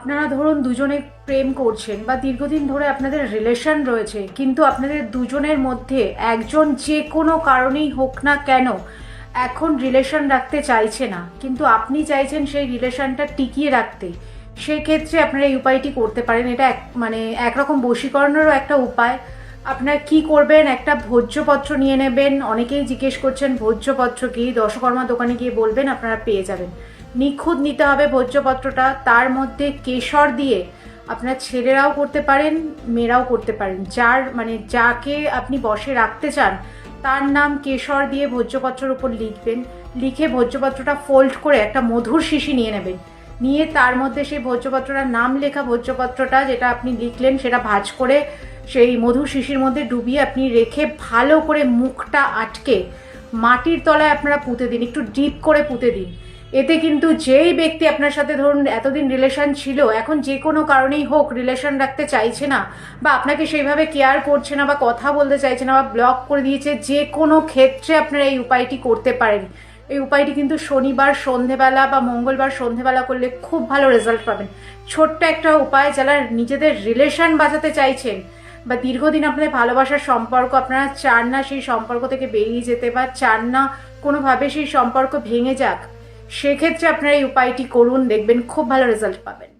আপনারা ধরুন দুজনে প্রেম করছেন বা দীর্ঘদিন ধরে আপনাদের রিলেশন রয়েছে, কিন্তু আপনাদের দুজনের মধ্যে একজন যে কোনো কারণেই হোক না কেন এখন রিলেশন রাখতে চাইছে না, কিন্তু আপনি চাইছেন সেই রিলেশনটা টিকিয়ে রাখতে। সেক্ষেত্রে আপনারা এই উপায়টি করতে পারেন। এটা একরকম বশীকরণেরও একটা উপায়। আপনারা কি করবেন, একটা ভোজ্যপত্র নিয়ে নেবেন। অনেকেই জিজ্ঞেস করছেন ভোজ্যপত্র কি, দশকর্মা দোকানে গিয়ে বলবেন, আপনারা পেয়ে যাবেন। নিখুঁত নিতে হবে ভোজ্যপত্রটা। তার মধ্যে কেশর দিয়ে আপনার ছেলেরাও করতে পারেন, মেয়েরাও করতে পারেন। যাকে আপনি বশে রাখতে চান তার নাম কেশর দিয়ে ভোজ্যপত্রের উপর লিখবেন। লিখে ভোজ্যপত্রটা ফোল্ড করে একটা মধুর শিশি নিয়ে নেবেন। নিয়ে তার মধ্যে সেই ভোজ্যপত্রটার নাম লেখা ভোজ্যপত্রটা যেটা আপনি লিখলেন সেটা ভাঁজ করে সেই মধুর শিশির মধ্যে ডুবিয়ে আপনি রেখে ভালো করে মুখটা আটকে মাটির তলায় আপনারা পুঁতে দিন, একটু ডিপ করে পুঁতে দিন। এতে কিন্তু যেই ব্যক্তি আপনার সাথে ধরুন এতদিন রিলেশন ছিল, এখন যে কোনো কারণেই হোক রিলেশন রাখতে চাইছে না, বা আপনাকে সেইভাবে কেয়ার করছে না, বা কথা বলতে চাইছে না, বা ব্লক করে দিয়েছে, যে কোনো ক্ষেত্রে আপনারা এই উপায়টি করতে পারেন। এই উপায়টি কিন্তু শনিবার সন্ধেবেলা বা মঙ্গলবার সন্ধেবেলা করলে খুব ভালো রেজাল্ট পাবেন। ছোট্ট একটা উপায়, যারা নিজেদের রিলেশন বাঁচাতে চাইছেন বা দীর্ঘদিন আপনাদের ভালোবাসার সম্পর্ক আপনারা চান না সেই সম্পর্ক থেকে বেরিয়ে যেতে, বা চান না কোনোভাবে সেই সম্পর্ক ভেঙে যাক, সেক্ষেত্রে আপনারা এই উপায়টি করুন, দেখবেন খুব ভালো রেজাল্ট পাবেন।